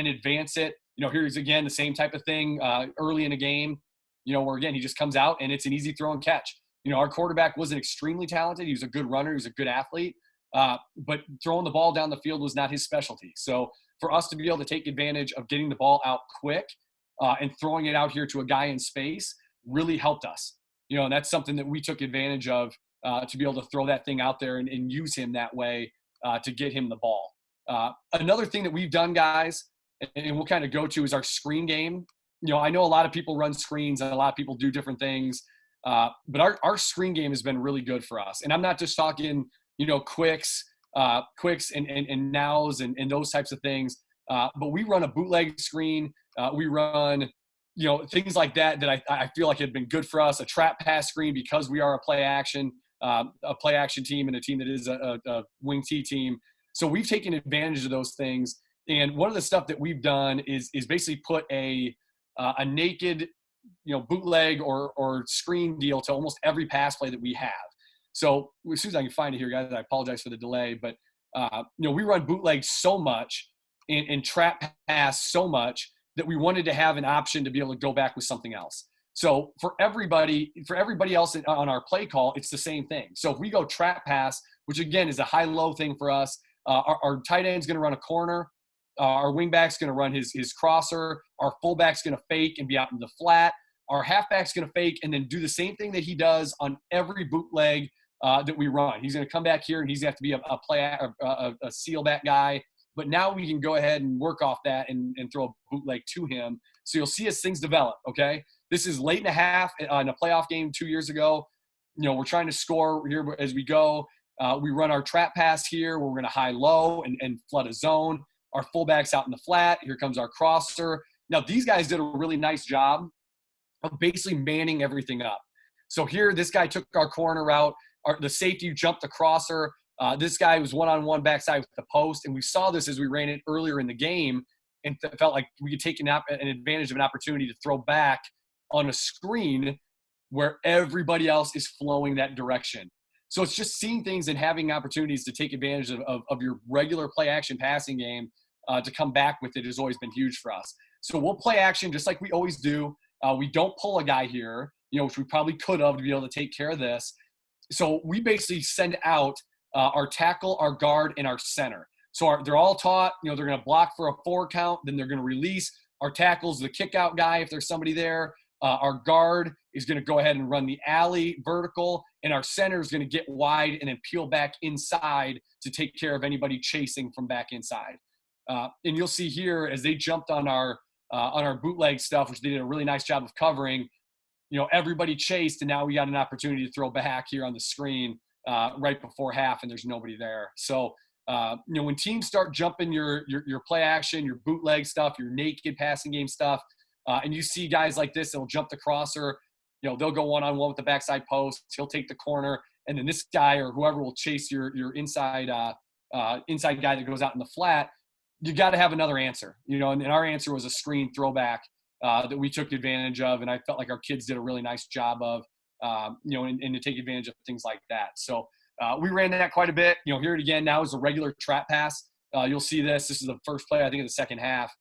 advance it. Here's again the same type of thing early in a game, where again he just comes out and it's an easy throw and catch. Our quarterback wasn't extremely talented. He was a good runner. He was a good athlete, but throwing the ball down the field was not his specialty. So for us to be able to take advantage of getting the ball out quick and throwing it out here to a guy in space really helped us. And that's something that we took advantage of to be able to throw that thing out there and use him that way to get him the ball. Another thing that we've done, guys, and we'll kind of go to, is our screen game. I know a lot of people run screens and a lot of people do different things, but our screen game has been really good for us. And I'm not just talking, quicks and nows and those types of things, but we run a bootleg screen. We run, things like that I feel like have been good for us. A trap pass screen, because we are a play action team and a team that is a wing T team. So we've taken advantage of those things. And one of the stuff that we've done is basically put a naked, bootleg or screen deal to almost every pass play that we have. So as soon as I can find it here, guys, I apologize for the delay, but we run bootleg so much and trap pass so much that we wanted to have an option to be able to go back with something else. So for everybody else on our play call, it's the same thing. So if we go trap pass, which again is a high-low thing for us, our tight end's going to run a corner. Our wingback's going to run his crosser. Our fullback's going to fake and be out in the flat. Our halfback's going to fake and then do the same thing that he does on every bootleg that we run. He's going to come back here and he's going to have to be a seal back guy. But now we can go ahead and work off that and throw a bootleg to him. So you'll see as things develop, okay? This is late in the half in a playoff game 2 years ago. We're trying to score here as we go. We run our trap pass here where we're going to high-low and flood a zone. Our fullback's out in the flat. Here comes our crosser. Now, these guys did a really nice job of basically manning everything up. So here, this guy took our corner route. the safety jumped the crosser. This guy was one-on-one backside with the post, and we saw this as we ran it earlier in the game, and felt like we could take an advantage of an opportunity to throw back on a screen where everybody else is flowing that direction. So it's just seeing things and having opportunities to take advantage of your regular play action passing game to come back with it has always been huge for us. So we'll play action just like we always do. We don't pull a guy here, which we probably could have to be able to take care of this. So we basically send out our tackle, our guard, and our center. So they're all taught, they're going to block for a 4 count, then they're going to release. Our tackle's the kick out guy if there's somebody there. Our guard is going to go ahead and run the alley vertical, and our center is going to get wide and then peel back inside to take care of anybody chasing from back inside. And you'll see here as they jumped on our bootleg stuff, which they did a really nice job of covering, everybody chased, and now we got an opportunity to throw back here on the screen right before half, and there's nobody there. So, when teams start jumping your play action, your bootleg stuff, your naked passing game stuff, and you see guys like this, they'll jump the crosser, they'll go one-on-one with the backside post, he'll take the corner, and then this guy or whoever will chase your inside guy that goes out in the flat. You got to have another answer, and our answer was a screen throwback that we took advantage of, and I felt like our kids did a really nice job of, and to take advantage of things like that. So we ran that quite a bit. Here it again now is a regular trap pass. You'll see this. This is the first play, I think, of the second half.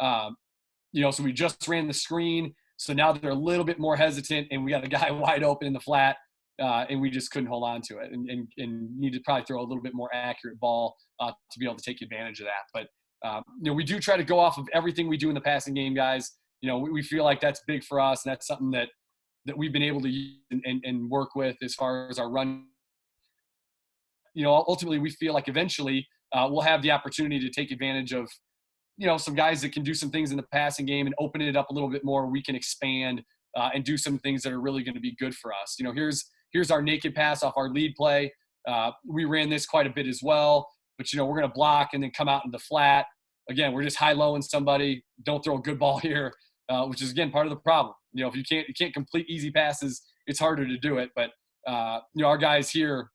So we just ran the screen. So now they're a little bit more hesitant, and we got a guy wide open in the flat, and we just couldn't hold on to it and need to probably throw a little bit more accurate ball to be able to take advantage of that. But, we do try to go off of everything we do in the passing game, guys. We feel like that's big for us, and that's something that we've been able to use and work with as far as our run. Ultimately we feel like eventually we'll have the opportunity to take advantage of, some guys that can do some things in the passing game and open it up a little bit more. We can expand and do some things that are really going to be good for us. Here's our naked pass off our lead play. We ran this quite a bit as well, but we're going to block and then come out in the flat. Again, we're just high-lowing somebody. Don't throw a good ball here, which is again part of the problem. If you can't complete easy passes, it's harder to do it. But our guys here,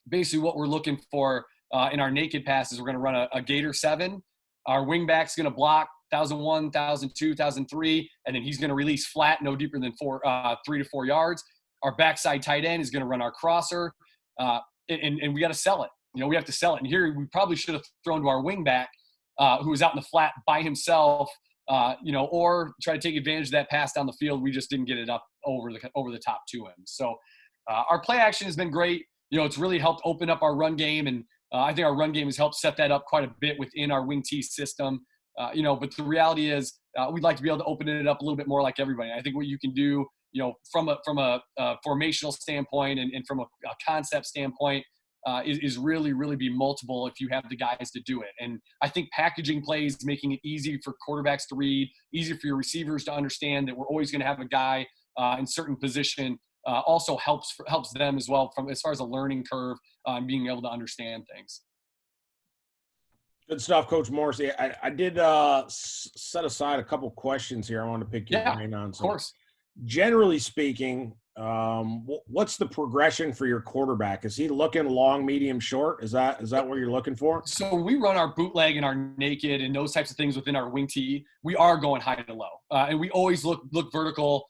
basically what we're looking for in our naked passes, we're going to run a Gator 7. Our wingback's going to block 1,001, 1,002, 1,003, and then he's going to release flat, no deeper than 3 to 4 yards. Our backside tight end is going to run our crosser, and we got to sell it. We have to sell it. And here we probably should have thrown to our wingback, who was out in the flat by himself, or try to take advantage of that pass down the field. We just didn't get it up over the top to him. So our play action has been great. It's really helped open up our run game, and I think our run game has helped set that up quite a bit within our wing T system. But the reality is we'd like to be able to open it up a little bit more like everybody. I think what you can do, from a formational standpoint and from a concept standpoint, is really, really be multiple if you have the guys to do it. And I think packaging plays, making it easy for quarterbacks to read, easy for your receivers to understand that we're always going to have a guy in certain position, also helps them as well from as far as a learning curve and being able to understand things. Good stuff, Coach Morrissey. I did set aside a couple questions here I want to pick your brain on. So, of course. Generally speaking, what's the progression for your quarterback? Is he looking long, medium, short? Is that what you're looking for? So we run our bootleg and our naked and those types of things within our wing tee. We are going high to low, and we always look vertical.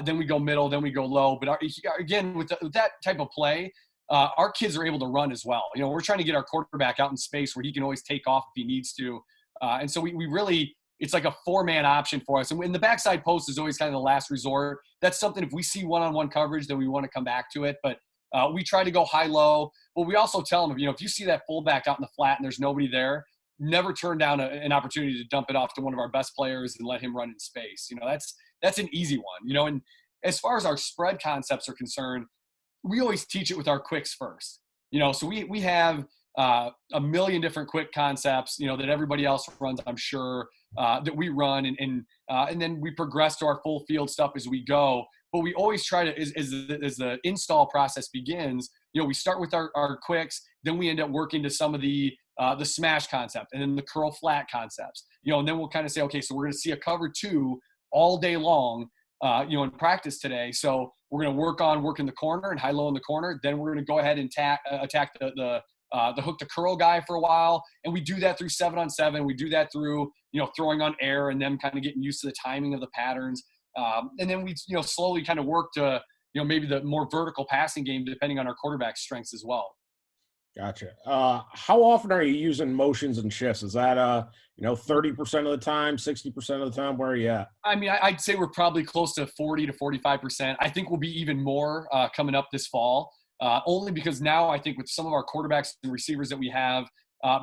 Then we go middle, then we go low. But again, with that type of play, our kids are able to run as well. We're trying to get our quarterback out in space where he can always take off if he needs to. And so we really – it's like a 4-man option for us. And the backside post is always kind of the last resort. That's something if we see one-on-one coverage, then we want to come back to it. But we try to go high-low. But we also tell them, if you see that fullback out in the flat and there's nobody there, never turn down an opportunity to dump it off to one of our best players and let him run in space. That's an easy one. And as far as our spread concepts are concerned, we always teach it with our quicks first. So we have a million different quick concepts, that everybody else runs, I'm sure, that we run, and then we progress to our full field stuff as we go. But we always try to, as the install process begins, we start with our quicks, then we end up working to some of the smash concept and then the curl flat concepts, and then we'll kind of say, okay, so we're going to see a cover 2 all day long. in practice today. So we're going to work on working the corner and high-low in the corner. Then we're going to go ahead and attack the hook to curl guy for a while. And we do that through 7-on-7. We do that through, throwing on air and them kind of getting used to the timing of the patterns. And then we, slowly kind of work to, maybe the more vertical passing game, depending on our quarterback's strengths as well. Gotcha. How often are you using motions and shifts? Is that 30% of the time, 60% of the time? Where are you at? I mean, I'd say we're probably close to 40 to 45%. I think we'll be even more coming up this fall, only because now I think with some of our quarterbacks and receivers that we have,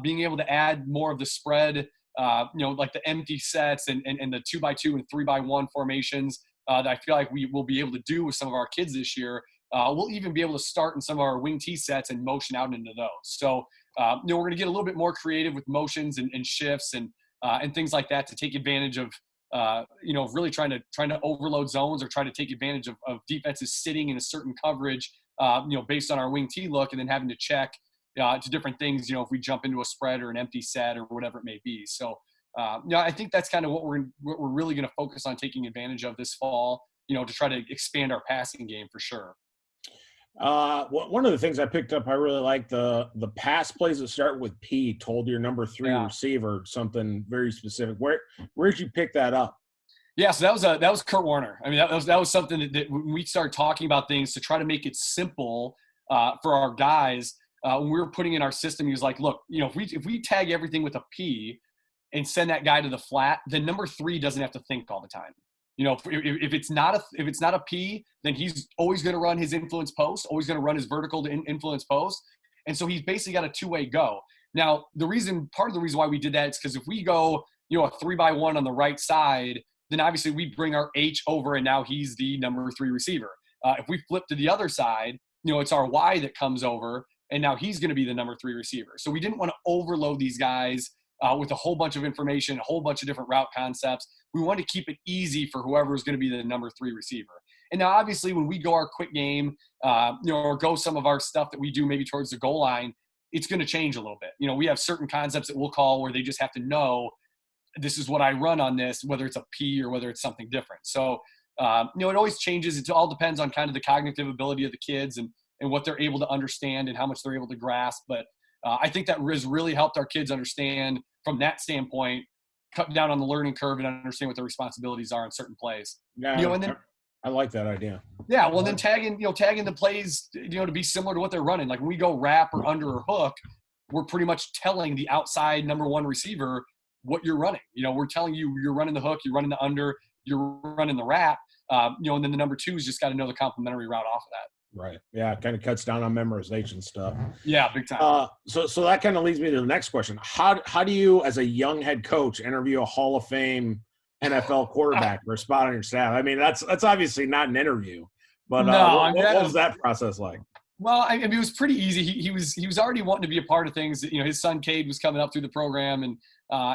being able to add more of the spread, like the empty sets and the 2x2 and 3x1 formations that I feel like we will be able to do with some of our kids this year. We'll even be able to start in some of our wing T sets and motion out into those. So, we're going to get a little bit more creative with motions and shifts and things like that to take advantage of, really trying to overload zones or try to take advantage of defenses sitting in a certain coverage, based on our wing T look, and then having to check to different things, if we jump into a spread or an empty set or whatever it may be. So, I think that's kind of what we're really going to focus on taking advantage of this fall, to try to expand our passing game for sure. One of the things I picked up, I really like the pass plays that start with P, told your number 3 receiver, something very specific. Where did you pick that up? Yeah, so that was Kurt Warner. I mean, that was something that when we started talking about things to try to make it simple for our guys, when we were putting in our system, he was like, look, if we tag everything with a P and send that guy to the flat, then number 3 doesn't have to think all the time. If it's not a P, then he's always going to run his influence post, always going to run his vertical to influence post. And so he's basically got a 2-way go. Now, part of the reason why we did that is because if we go, a 3x1 on the right side, then obviously we bring our H over and now he's the number 3 receiver. If we flip to the other side, it's our Y that comes over and now he's going to be the number 3 receiver. So we didn't want to overload these guys with a whole bunch of information, a whole bunch of different route concepts. We want to keep it easy for whoever is going to be the number 3 receiver. And now, obviously, when we go our quick game, or go some of our stuff that we do maybe towards the goal line, it's going to change a little bit. We have certain concepts that we'll call where they just have to know this is what I run on this, whether it's a P or whether it's something different. So, it always changes. It all depends on kind of the cognitive ability of the kids and what they're able to understand and how much they're able to grasp. But I think that has really helped our kids understand from that standpoint, cut down on the learning curve and understand what their responsibilities are in certain plays. Yeah, and then, I like that idea. Yeah, well, then tagging the plays, to be similar to what they're running. Like when we go wrap or under or hook, we're pretty much telling the outside number 1 receiver what you're running. We're telling you you're running the hook, you're running the under, you're running the wrap. And then the number 2's just got to know the complementary route off of that. Right. Yeah, it kind of cuts down on memorization stuff. Yeah, big time. So that kind of leads me to the next question. How do you, as a young head coach, interview a Hall of Fame NFL quarterback for a spot on your staff? I mean, that's obviously not an interview, but what was that process like? Well, I mean, it was pretty easy. He was already wanting to be a part of things. His son Cade was coming up through the program, and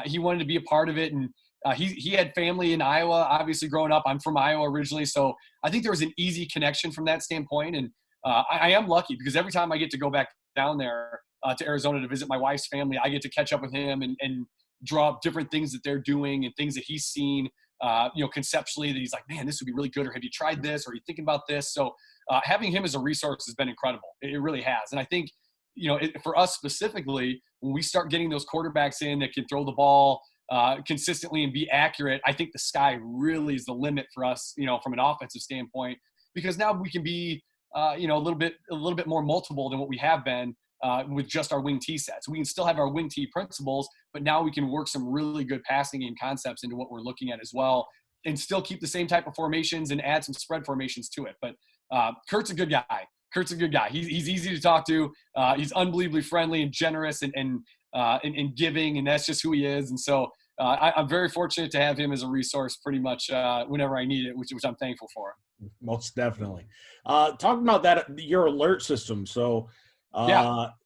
he wanted to be a part of it. And he had family in Iowa, obviously growing up. I'm from Iowa originally, so I think there was an easy connection from that standpoint. And I am lucky because every time I get to go back down there to Arizona to visit my wife's family, I get to catch up with him and draw up different things that they're doing and things that he's seen, conceptually that he's like, man, this would be really good. Or have you tried this? Or are you thinking about this? So having him as a resource has been incredible. It really has. And I think, for us specifically, when we start getting those quarterbacks in that can throw the ball consistently and be accurate, I think the sky really is the limit for us, from an offensive standpoint, because now we can be, a little bit more multiple than what we have been with just our wing T sets. We can still have our wing T principles, but now we can work some really good passing game concepts into what we're looking at as well, and still keep the same type of formations and add some spread formations to it. But Kurt's a good guy. He's easy to talk to. He's unbelievably friendly and generous and giving, and that's just who he is. And so I'm very fortunate to have him as a resource pretty much whenever I need it, which I'm thankful for. Most definitely. Talking about that, your alert system. So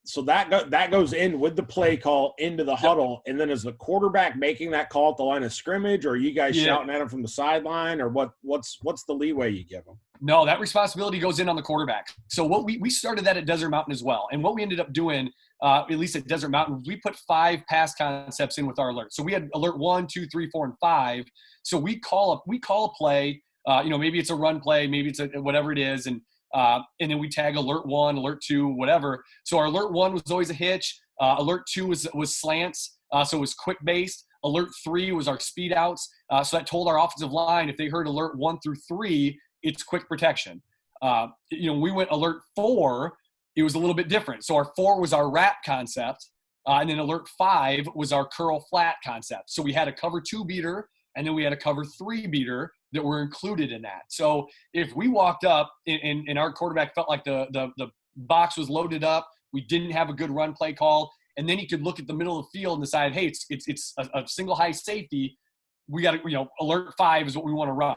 so that goes in with the play call into the huddle, and then is the quarterback making that call at the line of scrimmage, or are you guys shouting at him from the sideline, or what's the leeway you give him? No, that responsibility goes in on the quarterback. So what we started that at Desert Mountain as well, and what we ended up doing, at least at Desert Mountain, we put 5 pass concepts in with our alert. So we had alert 1, 2, 3, 4, and 5. So we call a play. Maybe it's a run play, maybe it's whatever it is. And then we tag alert 1, alert 2, whatever. So our alert 1 was always a hitch. Alert 2 was slants. So it was quick based. Alert 3 was our speed outs. So that told our offensive line if they heard alert 1 through 3, it's quick protection. We went alert 4. It was a little bit different. So our 4 was our wrap concept. And then alert 5 was our curl flat concept. So we had a cover 2 beater, and then we had a cover 3 beater that were included in that. So if we walked up and our quarterback felt like the box was loaded up, we didn't have a good run play call, and then he could look at the middle of the field and decide, hey, it's a single high safety. We got to, alert 5 is what we want to run.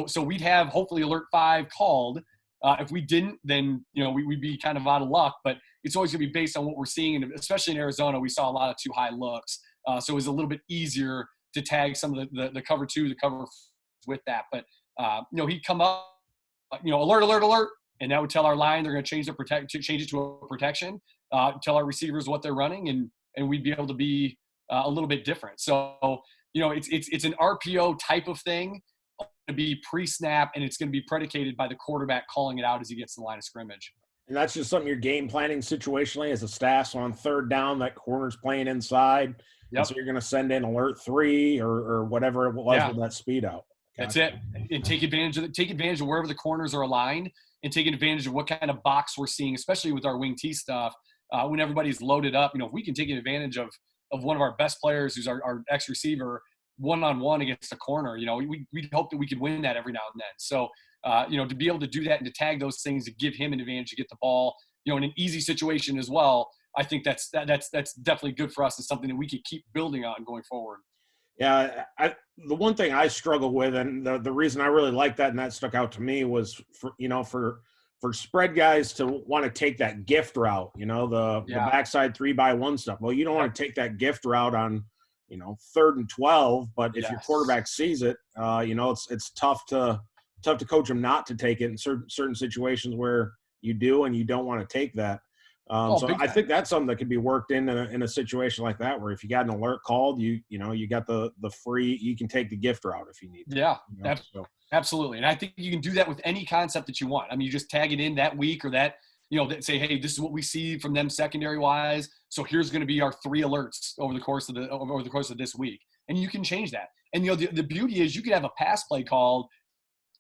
So we'd have hopefully alert 5 called. If we didn't, then we'd be kind of out of luck. But it's always going to be based on what we're seeing, and especially in Arizona, we saw a lot of too high looks. So it was a little bit easier to tag some of the cover 2, the cover with that. But he'd come up, alert, alert, alert, and that would tell our line they're going to change it to a protection. Tell our receivers what they're running, and we'd be able to be a little bit different. So it's an RPO type of thing. To be pre-snap, and it's going to be predicated by the quarterback calling it out as he gets to the line of scrimmage. And that's just something you're game planning situationally as a staff. So on third down, that corner's playing inside. Yep. So you're going to send in alert 3 or whatever it was with that speed out. That's it. And take advantage of wherever the corners are aligned, and take advantage of what kind of box we're seeing, especially with our wing T stuff. When everybody's loaded up, if we can take advantage of one of our best players, who's our ex receiver, one-on-one against the corner, we'd hope that we could win that every now and then. So, to be able to do that and to tag those things to give him an advantage to get the ball, in an easy situation as well, I think that's definitely good for us and something that we could keep building on going forward. Yeah, the one thing I struggle with, and the reason I really like that and that stuck out to me was for spread guys to want to take that gift route, the backside 3-by-1 stuff. Well, you don't want to take that gift route on 3rd and 12, but if your quarterback sees it, it's tough to coach him not to take it in certain situations where you do and you don't want to take that. So I think that's something that could be worked in a situation like that, where if you got an alert called, you got the free, you can take the gift route if you need to. Yeah, absolutely. And I think you can do that with any concept that you want. I mean, you just tag it in that week or that, that say, hey, this is what we see from them secondary wise. So here's going to be our 3 alerts over the course of this week. And you can change that. And, the beauty is you could have a pass play called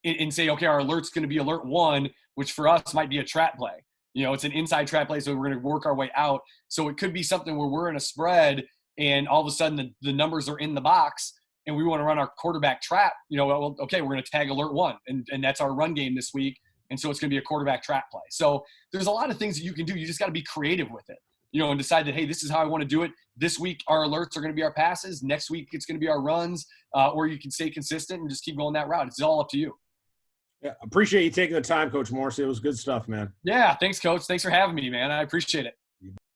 and say, okay, our alert's going to be alert 1, which for us might be a trap play. It's an inside trap play, so we're going to work our way out. So it could be something where we're in a spread and all of a sudden the numbers are in the box and we want to run our quarterback trap. Okay, we're going to tag alert 1, and that's our run game this week. And so it's going to be a quarterback trap play. So there's a lot of things that you can do. You just got to be creative with it, and decide that, hey, this is how I want to do it. This week, our alerts are going to be our passes. Next week, it's going to be our runs, or you can stay consistent and just keep going that route. It's all up to you. Yeah, appreciate you taking the time, Coach Morrissey. It was good stuff, man. Yeah, thanks, Coach. Thanks for having me, man. I appreciate it.